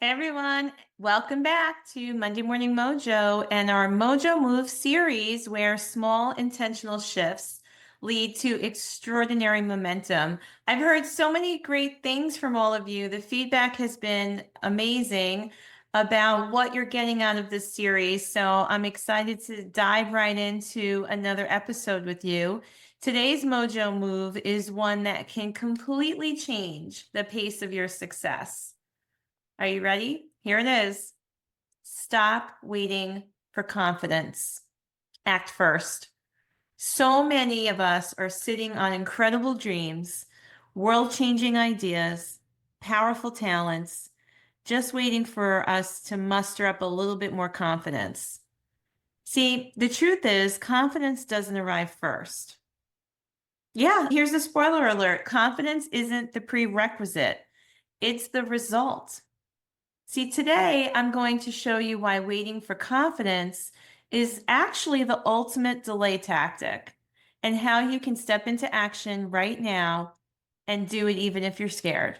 Hey everyone, welcome back to Monday Morning Mojo and our Mojo Move series where small intentional shifts lead to extraordinary momentum. I've heard so many great things from all of you. The feedback has been amazing about what you're getting out of this series. So I'm excited to dive right into another episode with you. Today's Mojo Move is one that can completely change the pace of your success. Are you ready? Here it is. Stop waiting for confidence. Act first. So many of us are sitting on incredible dreams, world-changing ideas, powerful talents, just waiting for us to muster up a little bit more confidence. See, the truth is, confidence doesn't arrive first. Yeah, here's the spoiler alert. Confidence isn't the prerequisite. It's the result. See, today I'm going to show you why waiting for confidence is actually the ultimate delay tactic and how you can step into action right now and do it even if you're scared.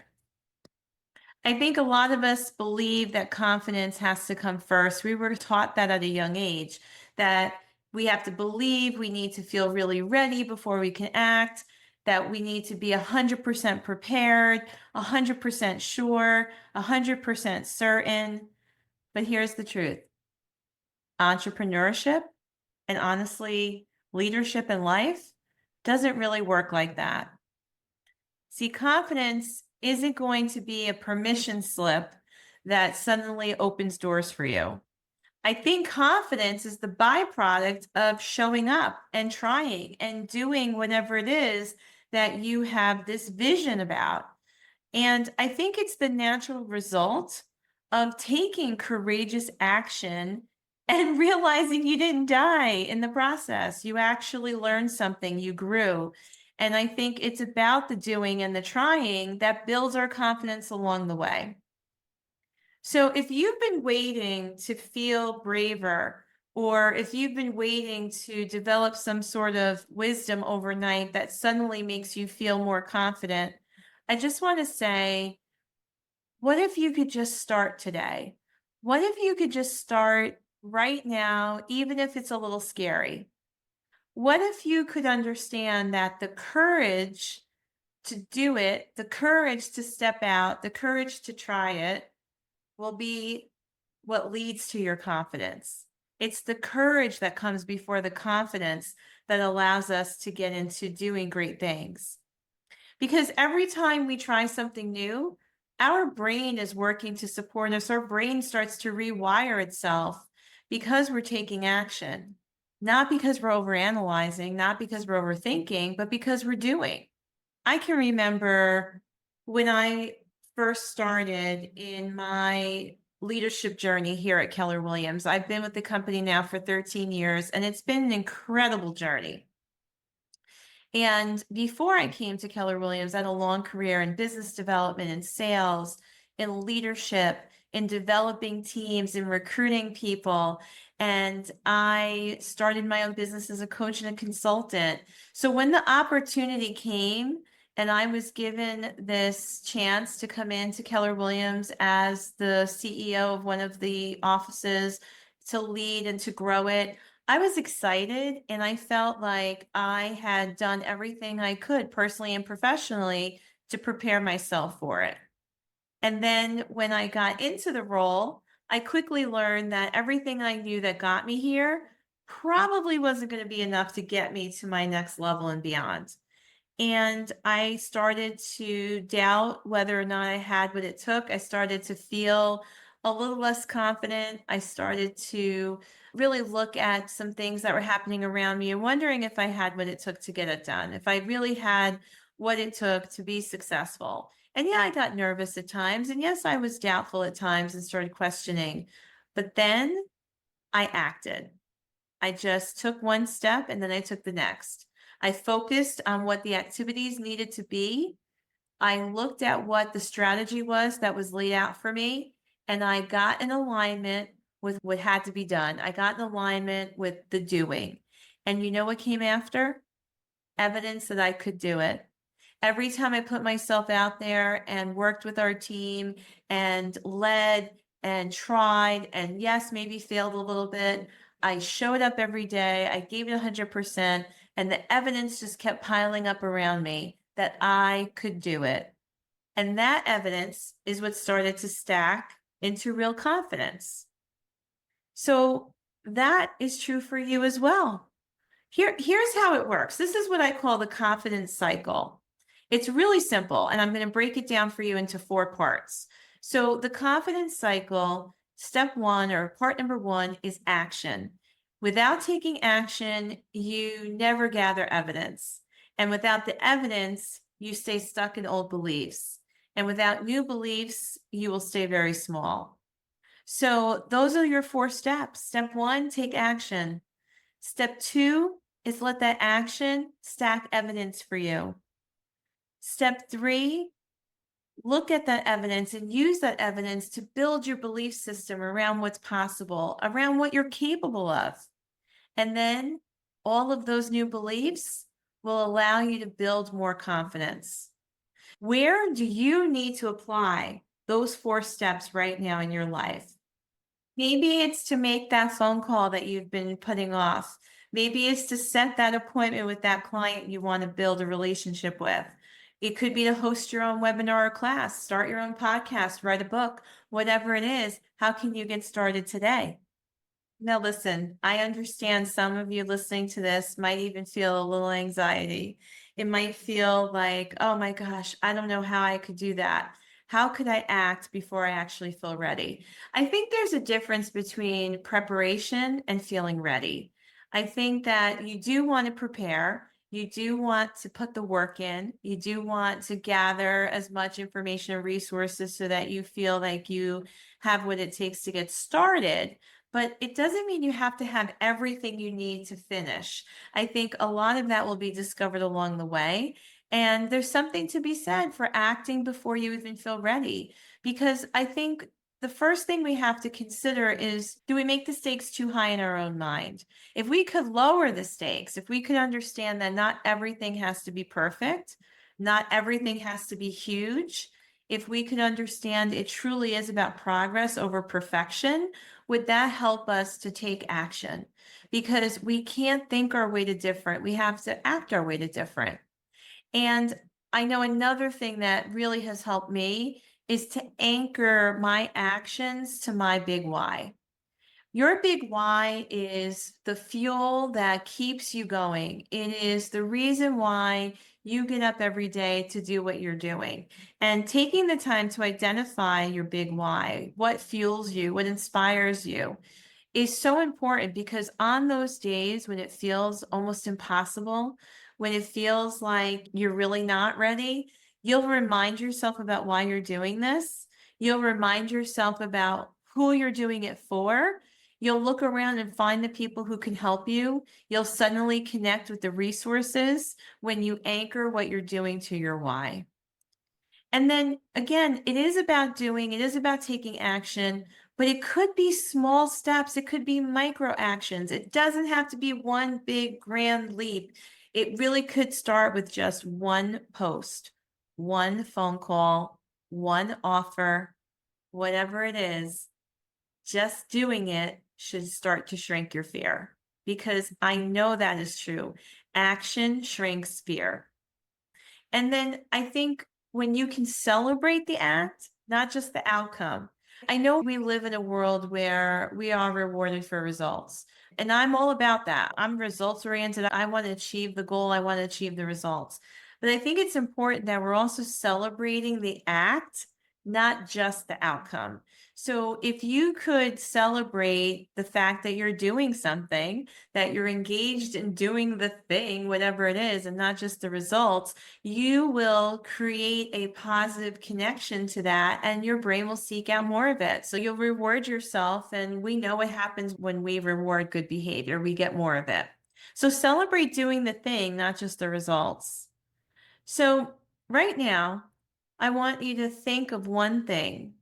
I think a lot of us believe that confidence has to come first. We were taught that at a young age, that we have to believe, we need to feel really ready before we can act, that we need to be 100% prepared, 100% sure, 100% certain. But here's the truth. Entrepreneurship and honestly, leadership in life doesn't really work like that. See, confidence isn't going to be a permission slip that suddenly opens doors for you. I think confidence is the byproduct of showing up and trying and doing whatever it is that you have this vision about. And I think it's the natural result of taking courageous action and realizing you didn't die in the process. You actually learned something, you grew. And I think it's about the doing and the trying that builds our confidence along the way. So if you've been waiting to feel braver, or if you've been waiting to develop some sort of wisdom overnight that suddenly makes you feel more confident, I just want to say, what if you could just start today? What if you could just start right now, even if it's a little scary? What if you could understand that the courage to do it, the courage to step out, the courage to try it will be what leads to your confidence? It's the courage that comes before the confidence that allows us to get into doing great things. Because every time we try something new, our brain is working to support us. Our brain starts to rewire itself because we're taking action, not because we're overanalyzing, not because we're overthinking, but because we're doing. I can remember when I first started in my leadership journey here at Keller Williams. I've been with the company now for 13 years, and it's been an incredible journey. And before I came to Keller Williams, I had a long career in business development and sales, in leadership, in developing teams, in recruiting people. And I started my own business as a coach and a consultant. So when the opportunity came and I was given this chance to come into Keller Williams as the CEO of one of the offices to lead and to grow it, I was excited and I felt like I had done everything I could personally and professionally to prepare myself for it. And then when I got into the role, I quickly learned that everything I knew that got me here probably wasn't going to be enough to get me to my next level and beyond. And I started to doubt whether or not I had what it took. I started to feel a little less confident. I started to really look at some things that were happening around me and wondering if I had what it took to get it done, if I really had what it took to be successful. And yeah, I got nervous at times. And yes, I was doubtful at times and started questioning. But then I acted. I just took one step and then I took the next. I focused on what the activities needed to be. I looked at what the strategy was that was laid out for me, and I got in alignment with what had to be done. I got in alignment with the doing. And you know what came after? Evidence that I could do it. Every time I put myself out there and worked with our team and led and tried, and yes, maybe failed a little bit, I showed up every day. I gave it 100%, and the evidence just kept piling up around me that I could do it. And that evidence is what started to stack into real confidence. So that is true for you as well. Here's how it works. This is what I call the confidence cycle. It's really simple, and I'm going to break it down for you into 4 parts. So the confidence cycle, step 1 or part number 1 is action. Without taking action, you never gather evidence. And without the evidence, you stay stuck in old beliefs. And without new beliefs, you will stay very small. So those are your 4 steps. Step 1, take action. Step 2 is let that action stack evidence for you. Step 3, look at that evidence and use that evidence to build your belief system around what's possible, around what you're capable of. And then all of those new beliefs will allow you to build more confidence. Where do you need to apply those 4 steps right now in your life? Maybe it's to make that phone call that you've been putting off. Maybe it's to set that appointment with that client you want to build a relationship with. It could be to host your own webinar or class, start your own podcast, write a book, whatever it is. How can you get started today? Now, listen, I understand some of you listening to this might even feel a little anxiety. It might feel like, oh my gosh, I don't know how I could do that. How could I act before I actually feel ready? I think there's a difference between preparation and feeling ready. I think that you do want to prepare. You do want to put the work in. You do want to gather as much information and resources so that you feel like you have what it takes to get started. But it doesn't mean you have to have everything you need to finish. I think a lot of that will be discovered along the way. And there's something to be said for acting before you even feel ready. Because I think the first thing we have to consider is, do we make the stakes too high in our own mind? If we could lower the stakes, if we could understand that not everything has to be perfect, not everything has to be huge, if we could understand it truly is about progress over perfection, would that help us to take action? Because we can't think our way to different. We have to act our way to different. And I know another thing that really has helped me is to anchor my actions to my big why. Your big why is the fuel that keeps you going. It is the reason why you get up every day to do what you're doing. And taking the time to identify your big why, what fuels you, what inspires you, is so important, because on those days when it feels almost impossible, when it feels like you're really not ready, you'll remind yourself about why you're doing this. You'll remind yourself about who you're doing it for. You'll look around and find the people who can help you. You'll suddenly connect with the resources when you anchor what you're doing to your why. And then again, it is about doing, it is about taking action, but it could be small steps. It could be micro actions. It doesn't have to be one big grand leap. It really could start with just one post, one phone call, one offer, whatever it is. Just doing it should start to shrink your fear, because I know that is true. Action shrinks fear. And then I think when you can celebrate the act, not just the outcome. I know we live in a world where we are rewarded for results. And I'm all about that. I'm results oriented. I want to achieve the goal, I want to achieve the results. But I think it's important that we're also celebrating the act, not just the outcome. So if you could celebrate the fact that you're doing something, that you're engaged in doing the thing, whatever it is, and not just the results, you will create a positive connection to that, and your brain will seek out more of it. So you'll reward yourself, and we know what happens when we reward good behavior. We get more of it. So celebrate doing the thing, not just the results. So right now, I want you to think of one thing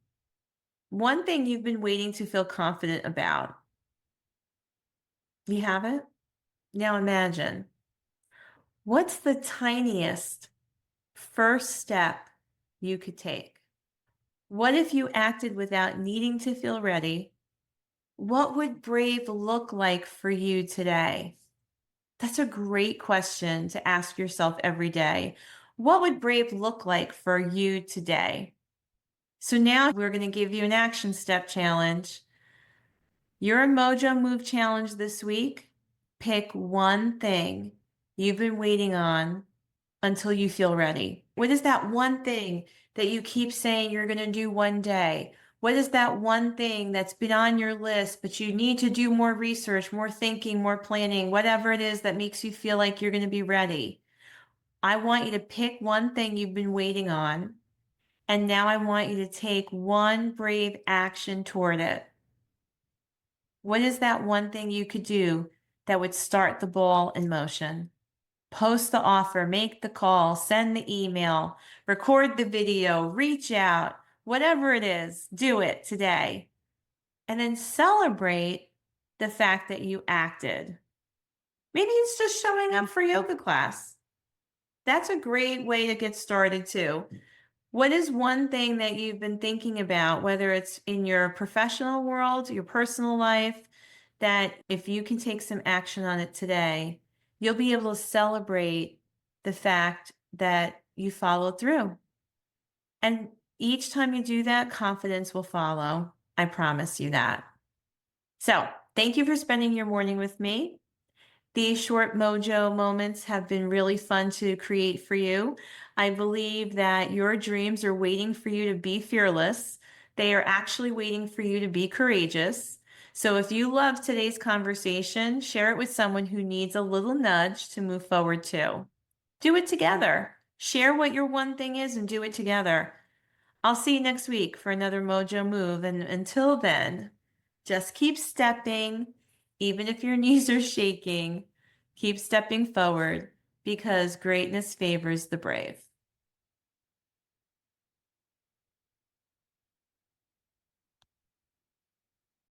you've been waiting to feel confident about. You have it? Now imagine, what's the tiniest first step you could take? What if you acted without needing to feel ready? What would brave look like for you today? That's a great question to ask yourself every day. What would brave look like for you today? So now we're going to give you an action step challenge. Your Mojo Move challenge this week. Pick one thing you've been waiting on until you feel ready. What is that one thing that you keep saying you're going to do one day? What is that one thing that's been on your list, but you need to do more research, more thinking, more planning, whatever it is that makes you feel like you're going to be ready? I want you to pick one thing you've been waiting on, and now I want you to take one brave action toward it. What is that one thing you could do that would start the ball in motion? Post the offer, make the call, send the email, record the video, reach out, whatever it is, do it today. And then celebrate the fact that you acted. Maybe it's just showing up for yoga class. That's a great way to get started too. What is one thing that you've been thinking about, whether it's in your professional world, your personal life, that if you can take some action on it today, you'll be able to celebrate the fact that you followed through. And each time you do that, confidence will follow. I promise you that. So, thank you for spending your morning with me. These short mojo moments have been really fun to create for you. I believe that your dreams are waiting for you to be fearless. They are actually waiting for you to be courageous. So if you loved today's conversation, share it with someone who needs a little nudge to move forward too. Do it together. Share what your one thing is and do it together. I'll see you next week for another Mojo Move. And until then, just keep stepping, even if your knees are shaking. Keep stepping forward because greatness favors the brave.